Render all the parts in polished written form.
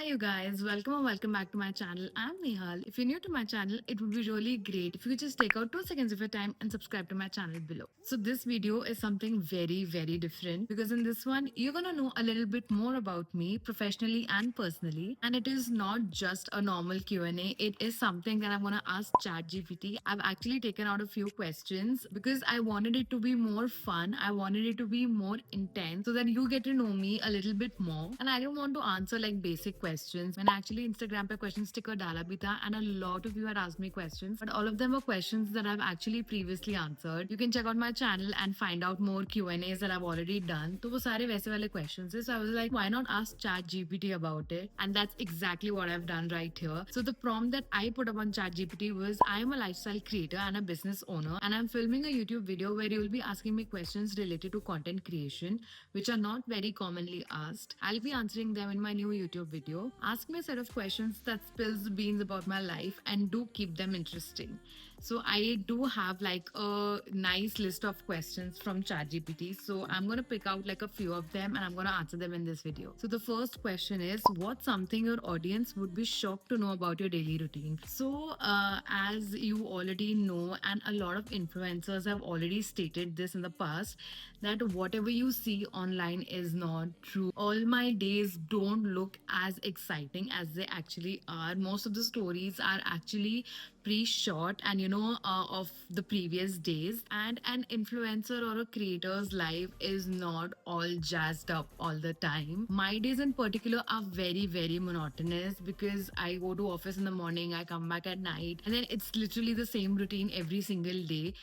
Hi, you guys. Welcome or welcome back to my channel. I'm Nehal. If you're new to my channel, it would be really great if you could just take out 2 seconds of your time and subscribe to my channel below. So, this video is something very, very different because in this one, you're gonna know a little bit more about me professionally and personally. And it is not just a normal Q&A, it is something that I'm gonna ask ChatGPT. I've actually taken out a few questions because I wanted it to be more fun. I wanted it to be more intense so that you get to know me a little bit more. And I don't want to answer like basic questions. When I actually Instagram pe question sticker dala bhi tha, and a lot of you had asked me questions, but all of them were questions that I've actually previously answered. You can check out my channel and find out more Q&As that I've already done. तो वो सारे वैसे वाले questions है. So I was like, why not ask ChatGPT about it? And that's exactly what I've done right here. So the prompt that I put up on ChatGPT was, I am a lifestyle creator and a business owner, and I'm filming a YouTube video where you will be asking me questions related to content creation, which are not very commonly asked. I'll be answering them in my new YouTube video. Ask me a set of questions that spills the beans about my life and do keep them interesting. So I do have like a nice list of questions from ChatGPT. So I'm gonna pick out like a few of them and I'm gonna answer them in this video. So the first question is, what's something your audience would be shocked to know about your daily routine? So as you already know, and a lot of influencers have already stated this in the past, that whatever you see online is not true. All my days don't look as exciting as they actually are. Most of the stories are actually pre-shot and of the previous days, and an influencer or a creator's life is not all jazzed up all the time. My days in particular are very, very monotonous because I go to office in the morning, I come back at night, and then it's literally the same routine every single day.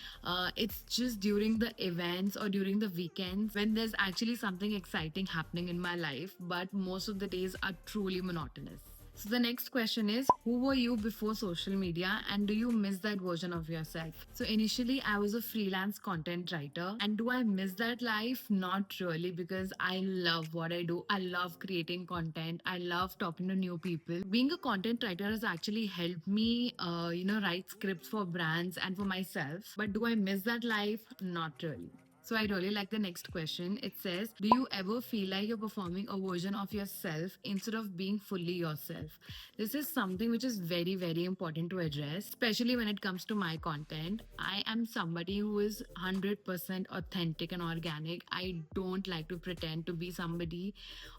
It's just during the events or during the weekends when there's actually something exciting happening in my life, but most of the days are truly monotonous. So the next question is, who were you before social media and do you miss that version of yourself? So initially I was a freelance content writer, and do I miss that life? Not really, because I love what I do. I love creating content. I love talking to new people. Being a content writer has actually helped me write scripts for brands and for myself. But do I miss that life? Not really. So I really like the next question. It says, do you ever feel like you're performing a version of yourself instead of being fully yourself? This is something which is very, very important to address, especially when it comes to my content. I am somebody who is 100% authentic and organic. I don't like to pretend to be somebody,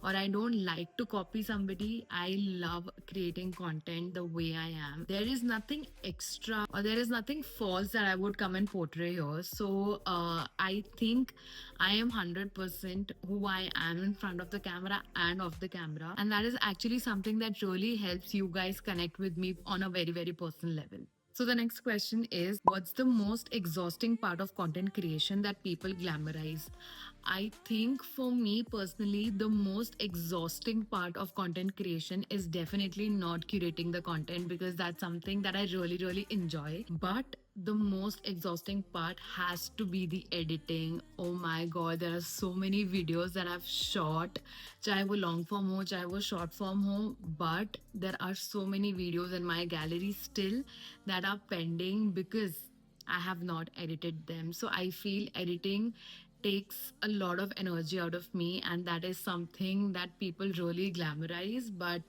or I don't like to copy somebody. I love creating content the way I am. There is nothing extra or there is nothing false that I would come and portray here. So I think I am 100% who I am in front of the camera and off the camera. And that is actually something that really helps you guys connect with me on a very, very personal level. So the next question is, what's the most exhausting part of content creation that people glamorize? I think for me personally, the most exhausting part of content creation is definitely not curating the content, because that's something that I really, really enjoy. But the most exhausting part has to be the editing. Oh my god, there are so many videos that I've shot, चाहे वो long form हो चाहे वो short form हो, but there are so many videos in my gallery still that are pending because I have not edited them. So I feel editing takes a lot of energy out of me, and that is something that people really glamorize, but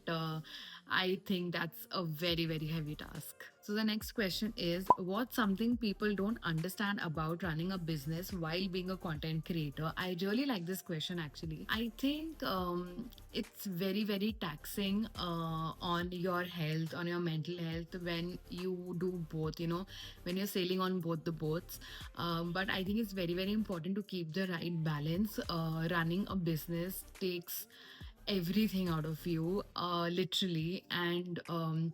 I think that's a very, very heavy task. So the next question is, what's something people don't understand about running a business while being a content creator? I really like this question actually. I think it's very, very taxing on your health, on your mental health when you do both, when you're sailing on both the boats. But I think it's very, very important to keep the right balance. Running a business takes everything out of you, literally, and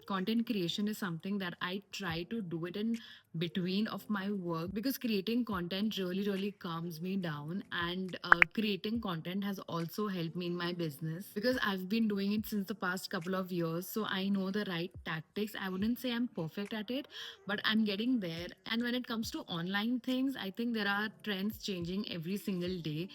content creation is something that I try to do it in between of my work, because creating content really, really calms me down, and creating content has also helped me in my business because I've been doing it since the past couple of years, so I know the right tactics. I wouldn't say I'm perfect at it, but I'm getting there. And when it comes to online things, I think there are trends changing every single day.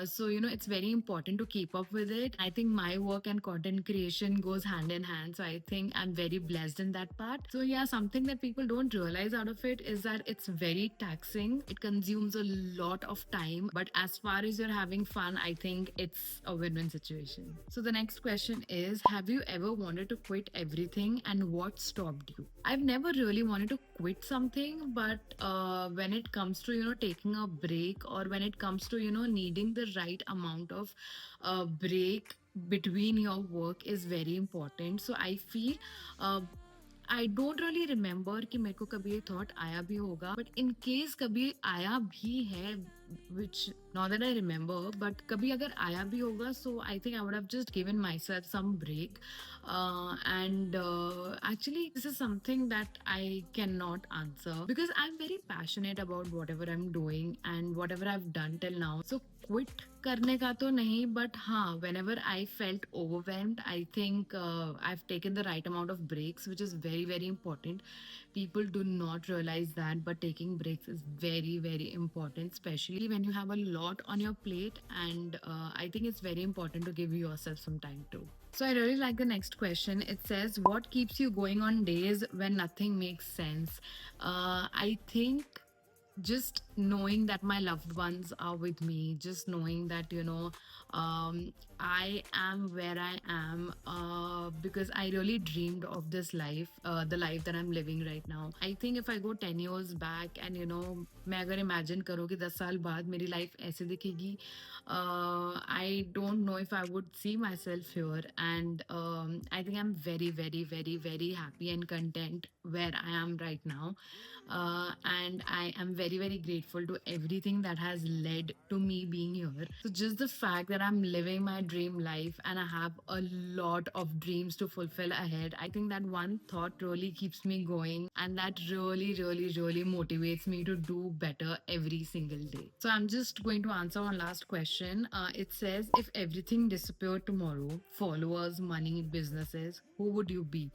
So, it's very important to keep up with it. I think my work and content creation goes hand in hand. So I think I'm very blessed in that part. So, yeah, something that people don't realize out of it is that it's very taxing. It consumes a lot of time. But as far as you're having fun, I think it's a win win situation. So the next question is, have you ever wanted to quit everything and what stopped you? I've never really wanted to quit something, but when it comes to, taking a break, or when it comes to, needing the right amount of break between your work is very important. So I feel uh, I don't really remember कि मेरे को कभी ये thought आया भी होगा, but in case कभी आया भी है, which not that I remember, but कभी अगर आया भी होगा, so I think I would have just given myself some break. And actually this is something that I cannot answer because I'm very passionate about whatever I'm doing and whatever I've done till now. So quit करने का तो नहीं, but हाँ, whenever I felt overwhelmed, I think I've taken the right amount of breaks, which is very, very important. People do not realize that, but taking breaks is very, very important, especially when you have a lot on your plate. And I think it's very important to give yourself some time too. So I really like the next question. It says, what keeps you going on days when nothing makes sense? I think just knowing that my loved ones are with me, just knowing that, I am where I am, because I really dreamed of this life, the life that I'm living right now. I think if I go 10 years back and, मैं अगर imagine करूँ कि 10 साल बाद मेरी life ऐसे दिखेगी, I don't know if I would see myself here. And I think I'm very, very, very, very happy and content where I am right now. And I am very, very grateful to everything that has led to me being here. So, just the fact that I'm living my dream life and I have a lot of dreams to fulfill ahead, I think that one thought really keeps me going, and that really, really, really motivates me to do better every single day. So, I'm just going to answer one last question. It says, if everything disappeared tomorrow, followers, money, businesses, who would you be?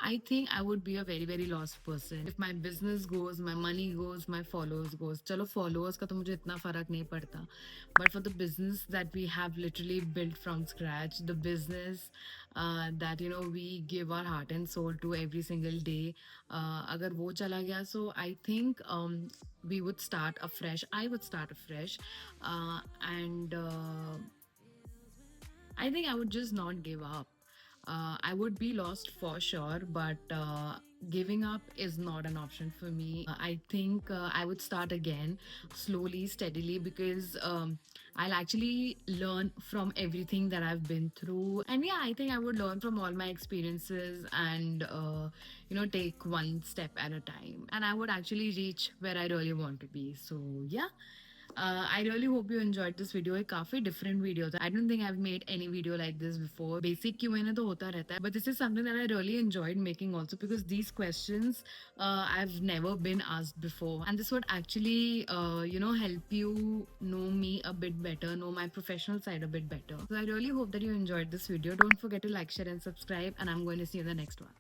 I think I would be a very, very lost person. If my business goes, my money goes, my followers goes. चलो followers का तो मुझे इतना फर्क नहीं पड़ता. But for the business that we have literally built from scratch, the business that we give our heart and soul to every single day, अगर वो चला गया, so I think we would start afresh. I would start afresh, and I think I would just not give up. I would be lost for sure, but giving up is not an option for me. I think I would start again, slowly, steadily, because I'll actually learn from everything that I've been through. And yeah, I think I would learn from all my experiences and, take one step at a time. And I would actually reach where I really want to be. So, yeah. I really hope you enjoyed this video. एक काफी different video था. I don't think I've made any video like this before. Basic Q&A तो होता रहता है, but this is something that I really enjoyed making also because these questions I've never been asked before, and this would actually help you know me a bit better, know my professional side a bit better. So I really hope that you enjoyed this video. Don't forget to like, share, and subscribe, and I'm going to see you in the next one.